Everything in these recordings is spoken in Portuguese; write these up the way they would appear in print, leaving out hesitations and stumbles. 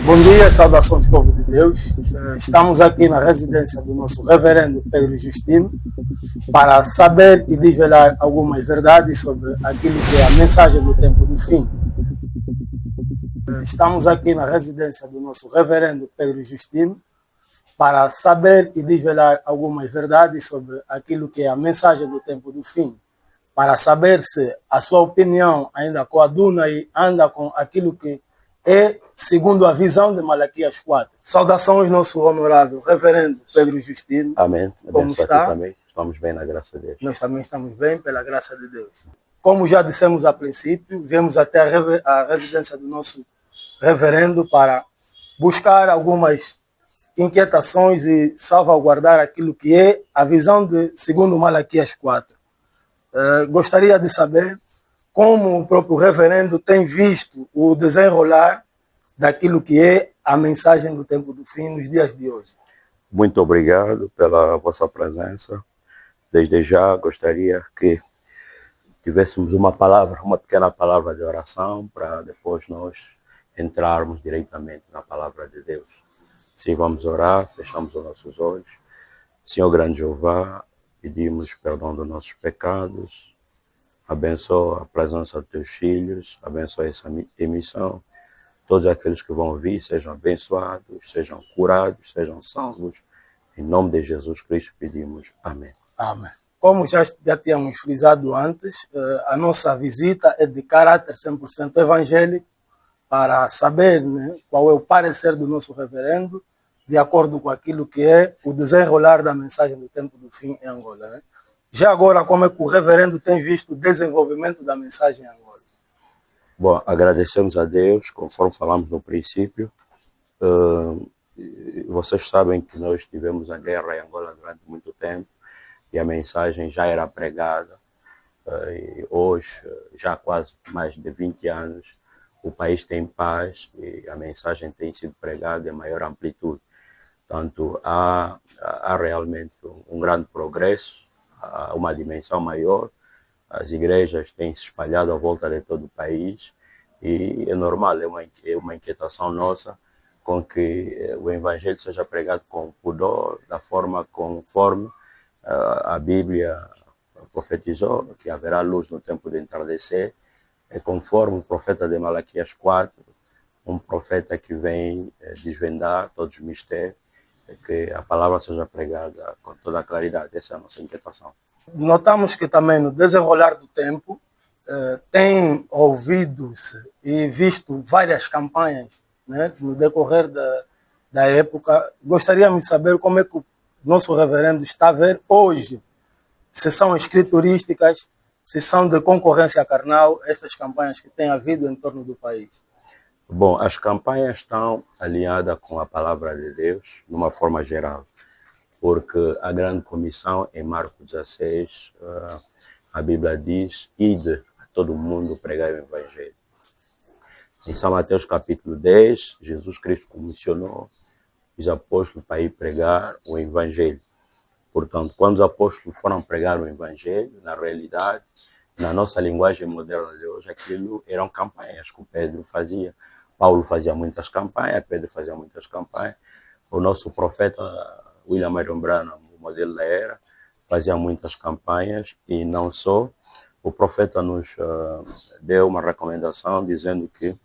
Bom dia, saudações povo de Deus. Estamos aqui na residência do nosso reverendo Pedro Justino para saber e desvelar algumas verdades sobre aquilo que é a mensagem do tempo do fim. Estamos aqui na residência do nosso reverendo Pedro Justino para saber e desvelar algumas verdades sobre aquilo que é a mensagem do tempo do fim, para saber se a sua opinião ainda coaduna e anda com aquilo que é segundo a visão de Malaquias 4. Saudações, nosso honorável reverendo Pedro Justino. Amém. Como está? Também. Estamos bem na graça de Deus. Nós também estamos bem, pela graça de Deus. Como já dissemos a princípio, viemos até a residência do nosso reverendo para buscar algumas inquietações e salvaguardar aquilo que é a visão de segundo Malaquias 4. Gostaria de saber como o próprio reverendo tem visto o desenrolar daquilo que é a mensagem do tempo do fim nos dias de hoje. Muito obrigado pela vossa presença. Desde já gostaria que tivéssemos uma pequena palavra de oração para depois nós entrarmos diretamente na palavra de Deus. Sim, vamos orar, fechamos os nossos olhos. Senhor grande Jeová, pedimos perdão dos nossos pecados. Abençoa a presença dos teus filhos, abençoa essa emissão. Todos aqueles que vão vir sejam abençoados, sejam curados, sejam salvos. Em nome de Jesus Cristo pedimos. Amém. Amém. Como já tínhamos frisado antes, a nossa visita é de caráter 100% evangélico para saber, né, qual é o parecer do nosso reverendo de acordo com aquilo que é o desenrolar da mensagem do tempo do fim em Angola. Né? Já agora, como é que o reverendo tem visto o desenvolvimento da mensagem em Angola? Bom, agradecemos a Deus, conforme falamos no princípio. Vocês sabem que nós tivemos a guerra em Angola durante muito tempo e a mensagem já era pregada. E hoje, já há quase mais de 20 anos, o país tem paz e a mensagem tem sido pregada em maior amplitude. Portanto, há realmente um grande progresso, uma dimensão maior. As igrejas têm se espalhado à volta de todo o país e é normal, é uma inquietação nossa com que o Evangelho seja pregado com pudor, da forma conforme a Bíblia profetizou, que haverá luz no tempo de entardecer, é conforme o profeta de Malaquias 4, um profeta que vem desvendar todos os mistérios, que a palavra seja pregada com toda a claridade. Essa é a nossa inquietação. Notamos que também no desenrolar do tempo tem ouvido-se e visto várias campanhas, né, no decorrer da época. Gostaríamos de saber como é que o nosso reverendo está a ver hoje, se são escriturísticas, se são de concorrência carnal, essas campanhas que têm havido em torno do país. Bom, as campanhas estão alinhadas com a palavra de Deus, de uma forma geral, porque a grande comissão, em Marcos 16, a Bíblia diz: ide a todo mundo pregar o Evangelho. Em São Mateus capítulo 10, Jesus Cristo comissionou os apóstolos para ir pregar o Evangelho. Portanto, quando os apóstolos foram pregar o Evangelho, na realidade, na nossa linguagem moderna de hoje, aquilo eram campanhas que o Pedro fazia. Paulo fazia muitas campanhas, Pedro fazia muitas campanhas. O nosso profeta William Marion Branham, o modelo da era, fazia muitas campanhas e não só. O profeta nos deu uma recomendação dizendo que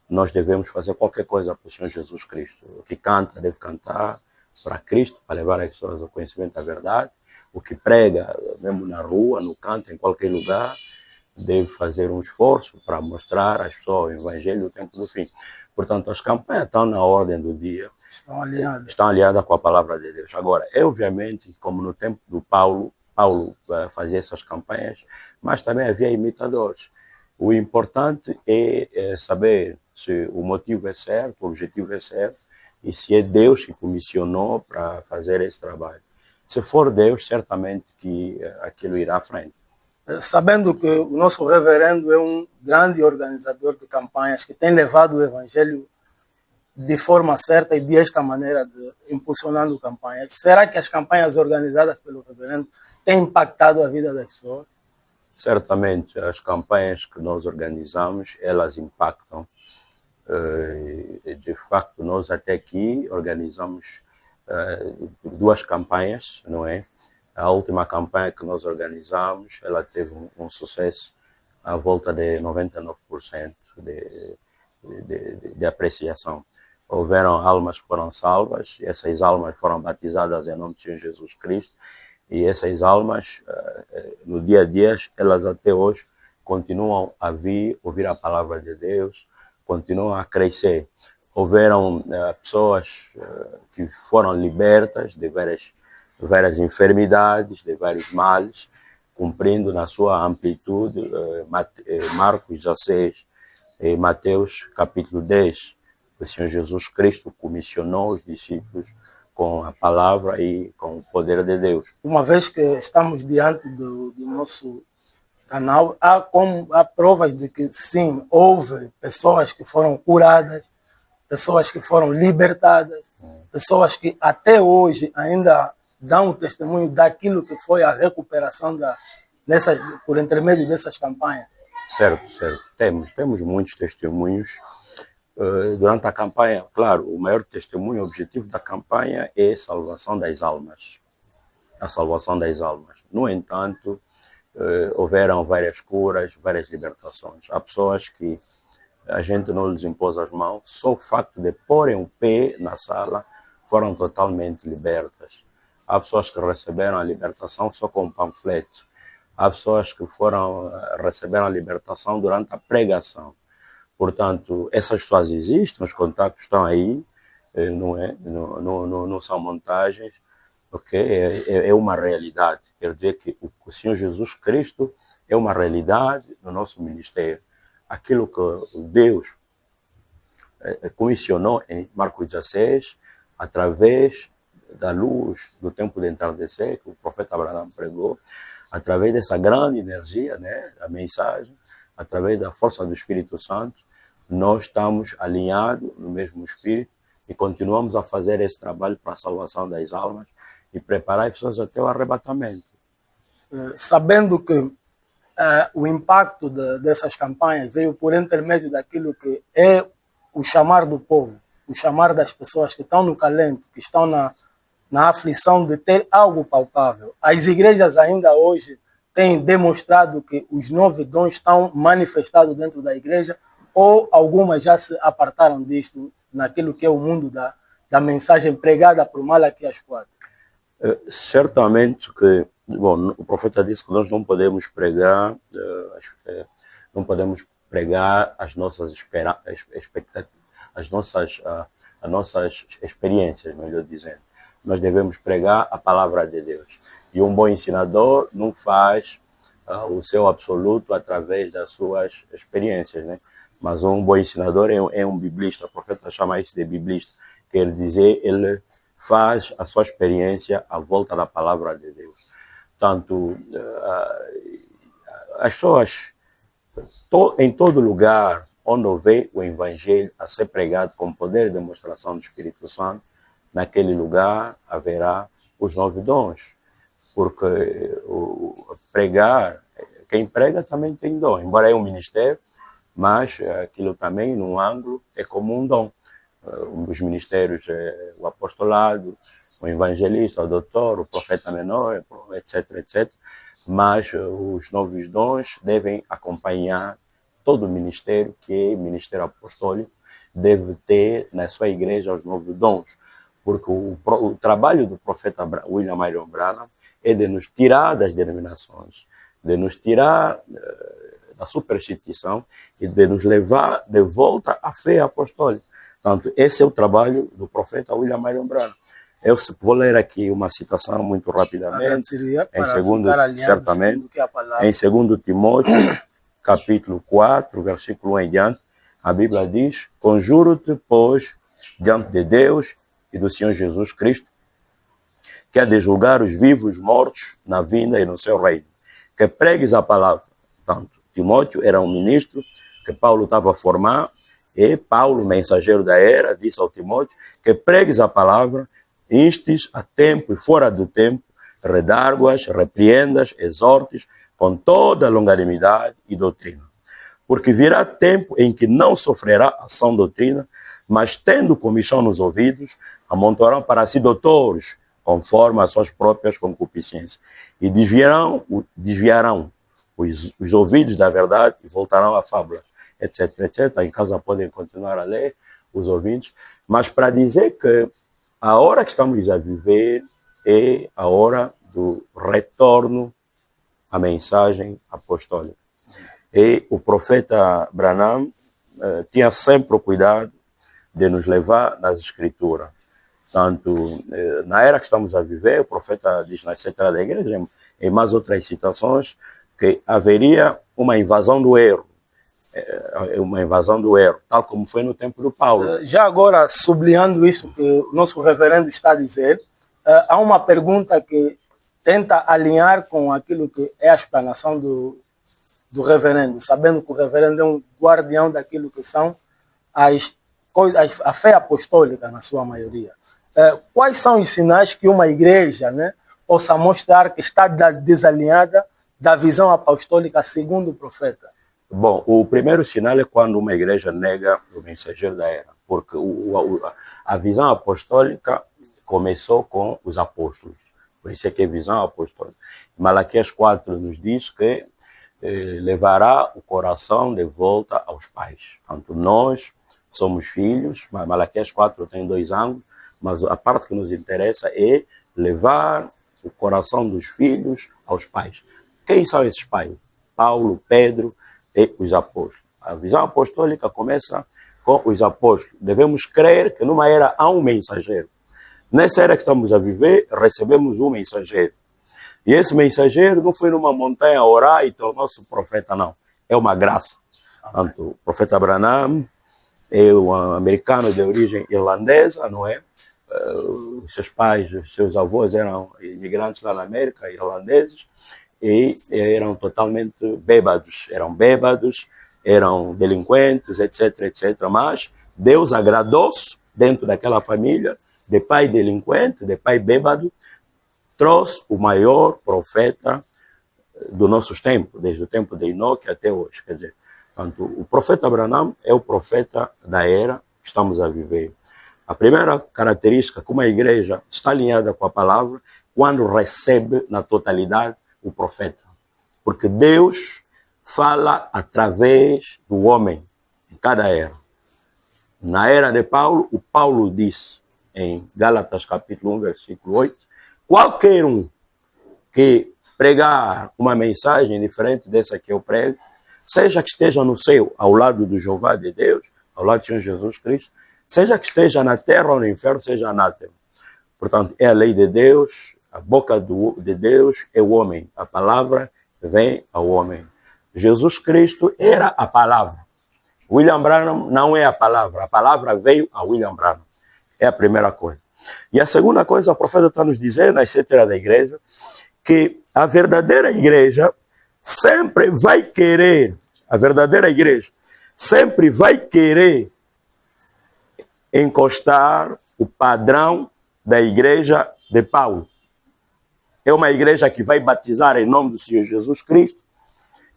nós devemos fazer qualquer coisa para o Senhor Jesus Cristo. O que canta deve cantar para Cristo, para levar as pessoas ao conhecimento da verdade. O que prega, mesmo na rua, no canto, em qualquer lugar, deve fazer um esforço para mostrar às pessoas o Evangelho do tempo do fim. Portanto, as campanhas estão na ordem do dia, estão aliadas com a palavra de Deus. Agora, obviamente, como no tempo do Paulo fazia essas campanhas, mas também havia imitadores. O importante é saber se o motivo é certo, o objetivo é certo, e se é Deus que comissionou para fazer esse trabalho. Se for Deus, certamente que aquilo irá à frente. Sabendo que o nosso reverendo é um grande organizador de campanhas que tem levado o Evangelho de forma certa e desta maneira, impulsionando campanhas, será que as campanhas organizadas pelo reverendo têm impactado a vida das pessoas? Certamente, as campanhas que nós organizamos, elas impactam De facto, nós até aqui organizamos 2 campanhas, não é? A última campanha que nós organizamos, ela teve um sucesso à volta de 99% de apreciação. Houveram almas que foram salvas, essas almas foram batizadas em nome de Senhor Jesus Cristo, e essas almas, no dia a dia, elas até hoje continuam a vir, ouvir a palavra de Deus, continuam a crescer. Houveram pessoas que foram libertas de várias enfermidades, de vários males, cumprindo na sua amplitude Marcos 16 e Mateus capítulo 10. O Senhor Jesus Cristo comissionou os discípulos com a palavra e com o poder de Deus. Uma vez que estamos diante do nosso canal, há provas de que sim, houve pessoas que foram curadas, pessoas que foram libertadas, pessoas que até hoje ainda dão testemunho daquilo que foi a recuperação por intermédio dessas campanhas. Certo. Temos muitos testemunhos. Durante a campanha, claro, o maior testemunho, o objetivo da campanha é a salvação das almas. A salvação das almas. No entanto, houveram várias curas, várias libertações. Há pessoas que a gente não lhes impôs as mãos, só o facto de porem o pé na sala foram totalmente libertas. Há pessoas que receberam a libertação só com um panfleto. Há pessoas que receberam a libertação durante a pregação. Portanto, essas pessoas existem, os contatos estão aí, não são montagens, okay? É uma realidade. Quer dizer que o Senhor Jesus Cristo é uma realidade no nosso ministério. Aquilo que Deus comissionou em Marcos 16, através da luz do tempo de entardecer, que o profeta Abraão pregou, através dessa grande energia, né, a mensagem, através da força do Espírito Santo, nós estamos alinhados no mesmo Espírito e continuamos a fazer esse trabalho para a salvação das almas e preparar as pessoas até o arrebatamento. Sabendo que o impacto dessas campanhas veio por intermédio daquilo que é o chamar do povo, o chamar das pessoas que estão no calento, que estão na aflição de ter algo palpável. As igrejas ainda hoje têm demonstrado que os 9 dons estão manifestados dentro da igreja, ou algumas já se apartaram disto, naquilo que é o mundo da mensagem pregada por Malaquias 4. Certamente que, bom, o profeta disse que nós não podemos pregar, as nossas expectativas, as nossas experiências, melhor dizendo. Nós devemos pregar a palavra de Deus. E um bom ensinador não faz o seu absoluto através das suas experiências, né? Mas um bom ensinador é um biblista. O profeta chama isso de biblista. Quer dizer, ele faz a sua experiência à volta da palavra de Deus. Tanto as pessoas, em todo lugar onde houver o evangelho a ser pregado com poder e demonstração do Espírito Santo, naquele lugar haverá os 9 dons. Porque quem prega também tem dom. Embora é um ministério, mas aquilo também, num ângulo, é como um dom. Os ministérios, o apostolado, o evangelista, o doutor, o profeta menor, etc, etc. Mas os 9 dons devem acompanhar todo o ministério, que é ministério apostólico, deve ter na sua igreja os 9 dons. Porque o trabalho do profeta William Marion Branham é de nos tirar das denominações, de nos tirar da superstição e de nos levar de volta à fé apostólica. Portanto, esse é o trabalho do profeta William Marion Branham. Eu vou ler aqui uma citação muito rapidamente, em 2 Timóteo, capítulo 4, versículo 1 em diante, a Bíblia diz: conjuro-te, pois, diante de Deus e do Senhor Jesus Cristo, que há de julgar os vivos e os mortos na vinda e no seu reino, que pregues a palavra. Portanto, Timóteo era um ministro que Paulo estava a formar, e Paulo, mensageiro da era, disse ao Timóteo que pregues a palavra, instes a tempo e fora do tempo, redarguas, repreendas, exortes, com toda longanimidade e doutrina. porque virá tempo em que não sofrerá a sã doutrina, mas tendo comissão nos ouvidos, amontoarão para si doutores, conforme as suas próprias concupiscências, e desviarão os ouvidos da verdade e voltarão à fábula, etc, etc. Em casa podem continuar a ler os ouvintes, mas para dizer que a hora que estamos a viver é a hora do retorno à mensagem apostólica. E o profeta Branham tinha sempre o cuidado de nos levar nas escrituras. Tanto na era que estamos a viver, o profeta diz na Etc. da Igreja, em mais outras citações, que haveria uma invasão do erro, tal como foi no tempo do Paulo. Já agora, sublinhando isso que o nosso reverendo está a dizer, há uma pergunta que tenta alinhar com aquilo que é a explanação do reverendo, sabendo que o reverendo é um guardião daquilo que são a fé apostólica, na sua maioria. Quais são os sinais que uma igreja, né, possa mostrar que está desalinhada da visão apostólica segundo o profeta? Bom, o primeiro sinal é quando uma igreja nega o mensageiro da era, porque a visão apostólica começou com os apóstolos, por isso é que é visão apostólica. Malaquias 4 nos diz que levará o coração de volta aos pais. Portanto, nós somos filhos, Malaquias 4 tem 2 ângulos, mas a parte que nos interessa é levar o coração dos filhos aos pais. Quem são esses pais? Paulo, Pedro e os apóstolos. A visão apostólica começa com os apóstolos. Devemos crer que numa era há um mensageiro. Nessa era que estamos a viver, recebemos um mensageiro. E esse mensageiro não foi numa montanha orar e tornou-se profeta, não. É uma graça. Portanto, o profeta Branham é um americano de origem irlandesa, não é? Os seus pais, os seus avós eram imigrantes lá na América, irlandeses, e eram totalmente bêbados. Eram delinquentes, etc, etc. Mas Deus agradou-se dentro daquela família, de pai delinquente, de pai bêbado, trouxe o maior profeta dos nossos tempos, desde o tempo de Enoque até hoje. Quer dizer, portanto, o profeta Branham é o profeta da era que estamos a viver. A primeira característica que uma igreja está alinhada com a palavra quando recebe na totalidade o profeta. Porque Deus fala através do homem em cada era. Na era de Paulo, o Paulo disse em Gálatas capítulo 1, versículo 8, qualquer um que pregar uma mensagem diferente dessa que eu prego, seja que esteja no céu, ao lado do Jeová de Deus, ao lado do Senhor Jesus Cristo, seja que esteja na terra ou no inferno, seja anátema. Portanto, é a lei de Deus, a boca de Deus é o homem, a palavra vem ao homem. Jesus Cristo era a palavra. William Branham não é a palavra veio a William Branham. É a primeira coisa. E a segunda coisa, o profeta está nos dizendo, etc. da igreja, que a verdadeira igreja sempre vai querer encostar o padrão da igreja de Paulo. É uma igreja que vai batizar em nome do Senhor Jesus Cristo.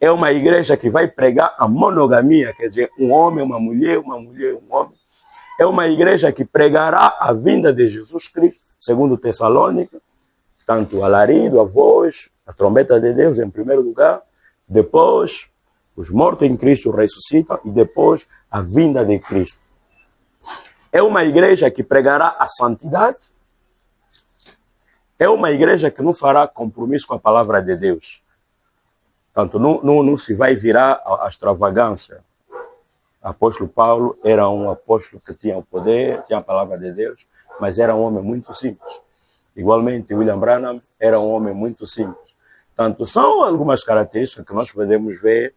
É uma igreja que vai pregar a monogamia, quer dizer, um homem, uma mulher, um homem. É uma igreja que pregará a vinda de Jesus Cristo, segundo Tessalônica, tanto o alarido, a voz, a trombeta de Deus em primeiro lugar, depois os mortos em Cristo ressuscitam e depois a vinda de Cristo. É uma igreja que pregará a santidade. É uma igreja que não fará compromisso com a palavra de Deus. Portanto, não se vai virar a extravagância. O apóstolo Paulo era um apóstolo que tinha o poder, tinha a palavra de Deus, mas era um homem muito simples. Igualmente, William Branham era um homem muito simples. Portanto, são algumas características que nós podemos ver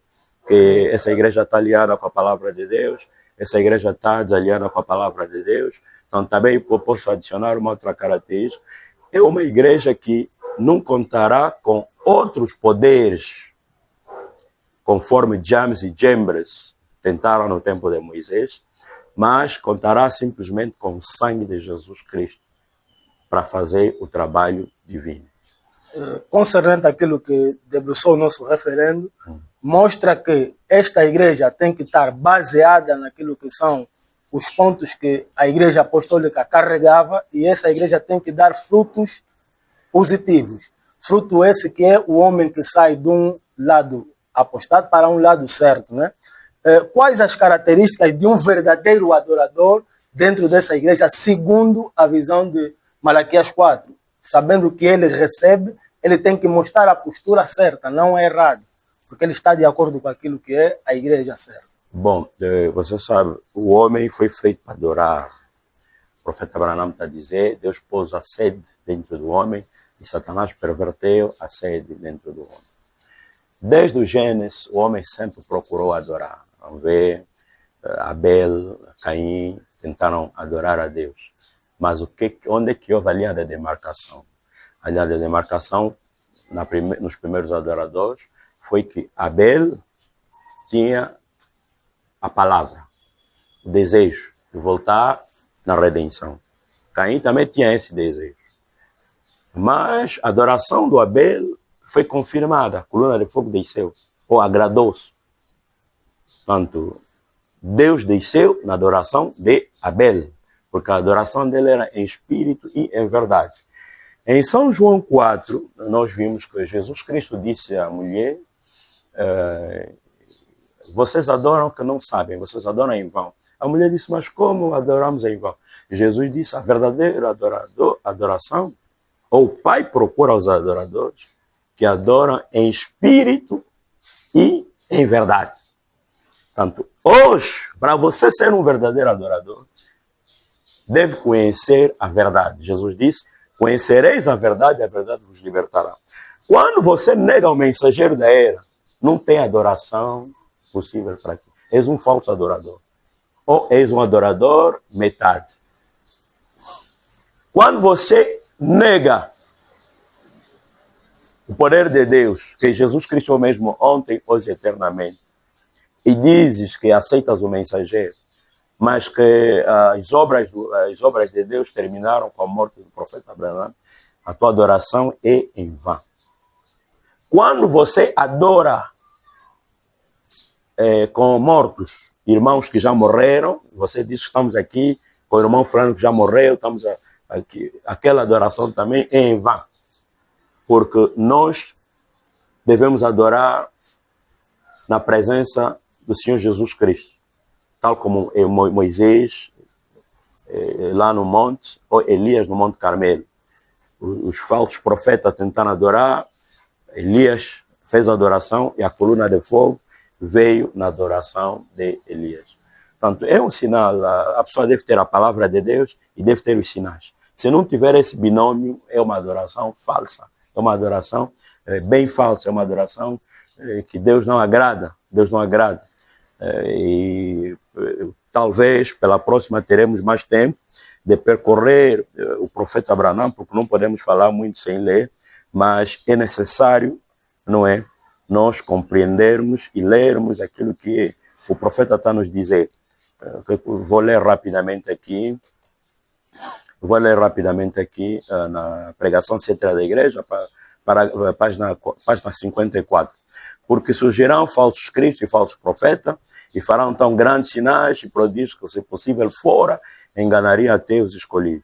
que essa igreja está aliada com a palavra de Deus, essa igreja está desaliada com a palavra de Deus. Então, também eu posso adicionar uma outra característica. É uma igreja que não contará com outros poderes, conforme James e Jambres tentaram no tempo de Moisés, mas contará simplesmente com o sangue de Jesus Cristo para fazer o trabalho divino. concernente àquilo que debruçou o nosso referendo, mostra que esta igreja tem que estar baseada naquilo que são os pontos que a igreja apostólica carregava, e essa igreja tem que dar frutos positivos. Fruto esse que é o homem que sai de um lado apostado para um lado certo, né? Quais as características de um verdadeiro adorador dentro dessa igreja, segundo a visão de Malaquias 4? Sabendo que ele recebe, ele tem que mostrar a postura certa, não é errado, porque ele está de acordo com aquilo que é a igreja certa. Bom, você sabe, o homem foi feito para adorar. O profeta Abraão está a dizer, Deus pôs a sede dentro do homem e Satanás perverteu a sede dentro do homem. Desde o Gênesis, o homem sempre procurou adorar. Vamos ver, Abel, Caim tentaram adorar a Deus. Mas onde é que houve a linha de demarcação? A linha de demarcação, nos primeiros adoradores, foi que Abel tinha a palavra, o desejo de voltar na redenção. Caim também tinha esse desejo. Mas a adoração do Abel foi confirmada. A coluna de fogo desceu, ou agradou-se. Portanto, Deus desceu na adoração de Abel, porque a adoração dele era em espírito e em verdade. Em São João 4, nós vimos que Jesus Cristo disse à mulher, vocês adoram que não sabem, vocês adoram em vão. A mulher disse, mas como adoramos em vão? Jesus disse, a verdadeira adoração, ou o Pai procura os adoradores que adoram em espírito e em verdade. Portanto, hoje, para você ser um verdadeiro adorador, deve conhecer a verdade. Jesus disse, conhecereis a verdade vos libertará. Quando você nega o mensageiro da era, não tem adoração possível para ti. És um falso adorador. Ou és um adorador metade. Quando você nega o poder de Deus, que Jesus Cristo é o mesmo ontem, hoje e eternamente, e dizes que aceitas o mensageiro, mas que as obras de Deus terminaram com a morte do profeta Abraão, a tua adoração é em vão. Quando você adora com mortos, irmãos que já morreram, você diz que estamos aqui com o irmão fulano que já morreu, estamos aqui, aquela adoração também é em vão. Porque nós devemos adorar na presença do Senhor Jesus Cristo, tal como Moisés lá no monte, ou Elias no Monte Carmelo. Os falsos profetas tentaram adorar, Elias fez a adoração e a coluna de fogo veio na adoração de Elias. Portanto, é um sinal, a pessoa deve ter a palavra de Deus e deve ter os sinais. Se não tiver esse binômio, é uma adoração falsa, é uma adoração bem falsa, é uma adoração que Deus não agrada, Deus não agrada. E talvez pela próxima teremos mais tempo de percorrer o profeta Abraão, porque não podemos falar muito sem ler, mas é necessário, não é, nós compreendermos e lermos aquilo que o profeta está nos dizer. Vou ler rapidamente aqui na pregação central da igreja, para a página 54. Porque surgirão falsos cristos e falsos profetas, e farão tão grandes sinais e prodígios que, se possível fora, enganariam até os escolhidos.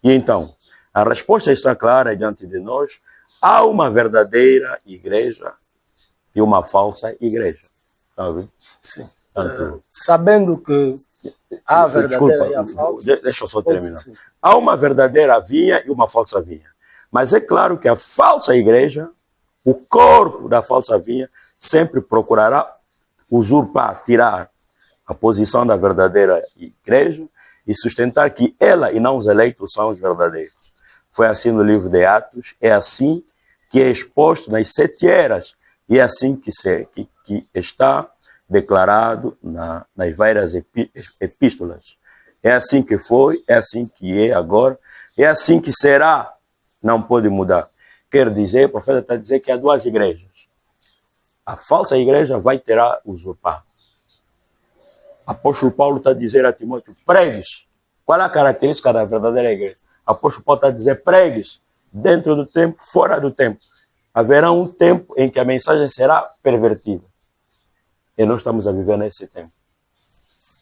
E então, a resposta está clara diante de nós: há uma verdadeira igreja e uma falsa igreja. Sabe? Sim. Sabendo que há a verdadeira e a falsa... Deixa eu só terminar. Há uma verdadeira vinha e uma falsa vinha. Mas é claro que a falsa igreja, o corpo da falsa vinha, sempre procurará usurpar, tirar a posição da verdadeira igreja e sustentar que ela e não os eleitos são os verdadeiros. Foi assim no livro de Atos, é assim que é exposto nas 7 eras, e é assim que está declarado nas várias epístolas. É assim que foi, é assim que é agora, é assim que será, não pode mudar. Quer dizer, o profeta está a dizer que há 2 igrejas. A falsa igreja vai terá usurpar. Apóstolo Paulo está a dizer a Timóteo, pregues. Qual é a característica da verdadeira igreja? Apóstolo Paulo está a dizer, pregues, dentro do tempo, fora do tempo. Haverá um tempo em que a mensagem será pervertida. E nós estamos a viver nesse tempo.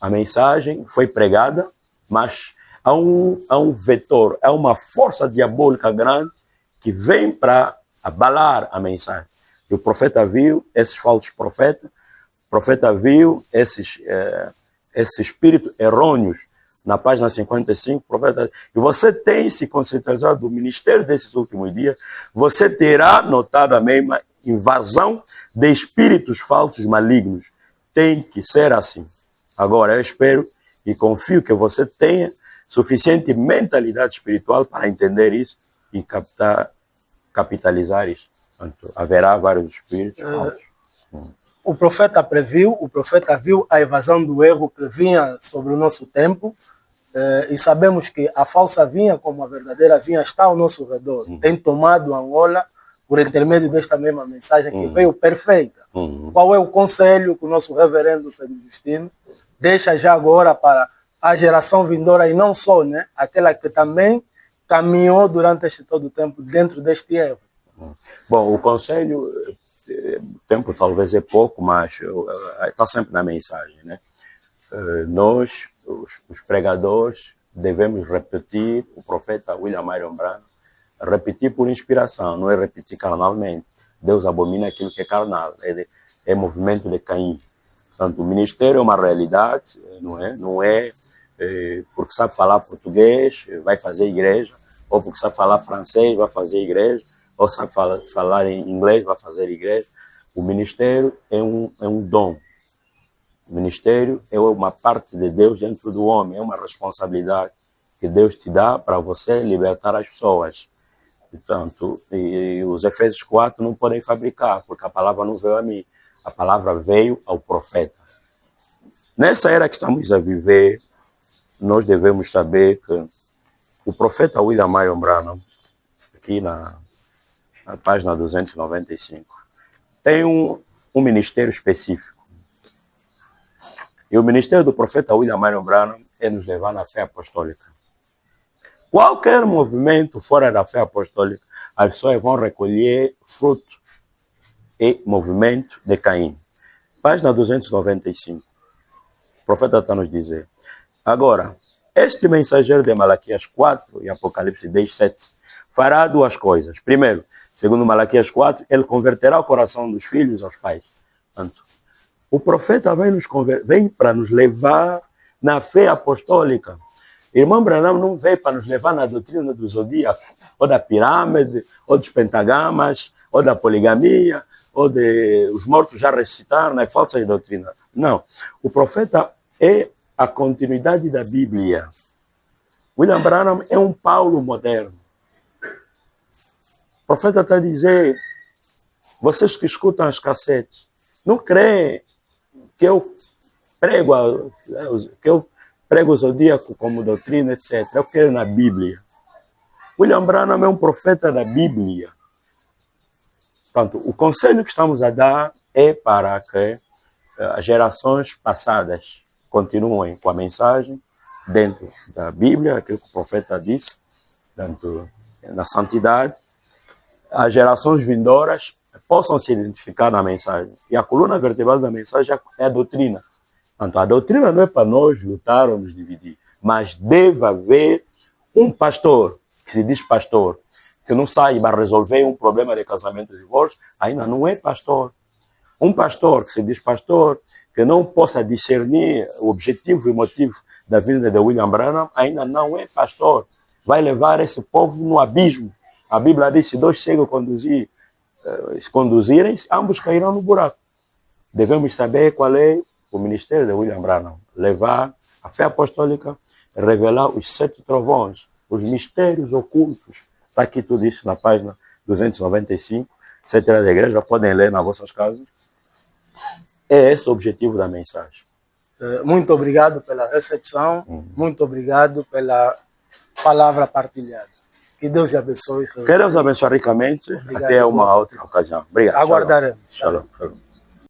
A mensagem foi pregada, mas há um vetor, há uma força diabólica grande que vem para abalar a mensagem. E o profeta viu esses falsos profetas, o profeta viu esses espíritos errôneos. Na página 55, profeta, e você tem se conscientizado do ministério desses últimos dias, você terá notado a mesma invasão de espíritos falsos malignos. Tem que ser assim. Agora, eu espero e confio que você tenha suficiente mentalidade espiritual para entender isso e capitalizar isso. Então, haverá vários espíritos falsos. O profeta previu, o profeta viu a evasão do erro que vinha sobre o nosso tempo, e sabemos que a falsa vinha, como a verdadeira vinha, está ao nosso redor. Tem tomado Angola por intermédio desta mesma mensagem que veio perfeita. Qual é o conselho que o nosso reverendo Pedro Justino deixa já agora para a geração vindoura, e não só, né? Aquela que também caminhou durante este todo o tempo dentro deste erro? Bom, o conselho, o tempo talvez é pouco, mas está sempre na mensagem, né? Nós, os pregadores, devemos repetir o profeta William Marion Branham, repetir por inspiração, não é repetir carnalmente. Deus abomina aquilo que é carnal, é movimento de Caim. Portanto, o ministério é uma realidade, não é porque sabe falar português, vai fazer igreja, ou porque sabe falar francês, vai fazer igreja, ou sabe falar em inglês, vai fazer igreja. O ministério é um dom. O ministério é uma parte de Deus dentro do homem, é uma responsabilidade que Deus te dá para você libertar as pessoas. Portanto, e os Efésios 4 não podem fabricar, porque a palavra não veio a mim, a palavra veio ao profeta. Nessa era que estamos a viver, nós devemos saber que o profeta William Marion Branham, aqui na página 295, tem um ministério específico. E o ministério do profeta William Marion Branham é nos levar na fé apostólica. Qualquer movimento fora da fé apostólica, as pessoas vão recolher fruto e movimento de Caim. Página 295. O profeta está nos dizer. Agora, este mensageiro de Malaquias 4 e Apocalipse 10, 7 fará duas coisas. Primeiro, segundo Malaquias 4, ele converterá o coração dos filhos aos pais. Portanto, o profeta vem para nos levar na fé apostólica. Irmão Branham não veio para nos levar na doutrina do zodíaco, ou da pirâmide, ou dos pentagramas, ou da poligamia, ou de os mortos já ressuscitaram, nas falsas doutrinas. Não. O profeta é a continuidade da Bíblia. William Branham é um Paulo moderno. O profeta está a dizer, vocês que escutam as cassetes, não creem que eu prego o zodíaco como doutrina, etc. Eu quero na Bíblia. William Branham é um profeta da Bíblia. Portanto, o conselho que estamos a dar é para que as gerações passadas continuem com a mensagem dentro da Bíblia, aquilo que o profeta disse, dentro da santidade. As gerações vindouras possam se identificar na mensagem. E a coluna vertebral da mensagem é a doutrina. Portanto, a doutrina não é para nós lutar ou nos dividir, mas deve haver um pastor, que se diz pastor, que não saiba resolver um problema de casamento e divórcio, ainda não é pastor. Um pastor que se diz pastor, que não possa discernir o objetivo e o motivo da vida de William Branham, ainda não é pastor. Vai levar esse povo no abismo. A Bíblia diz, se dois cegos se conduzirem, ambos cairão no buraco. Devemos saber qual é o ministério de William Branham. Levar a fé apostólica, revelar os 7 trovões, os mistérios ocultos. Está aqui tudo isso na página 295. Secretária da Igreja, podem ler nas vossas casas. É esse o objetivo da mensagem. Muito obrigado pela recepção, muito obrigado pela palavra partilhada. Que Deus te abençoe. Que Deus abençoe ricamente. Obrigado. Até uma outra ocasião. Obrigado. Aguardaremos. Shalom. Shalom.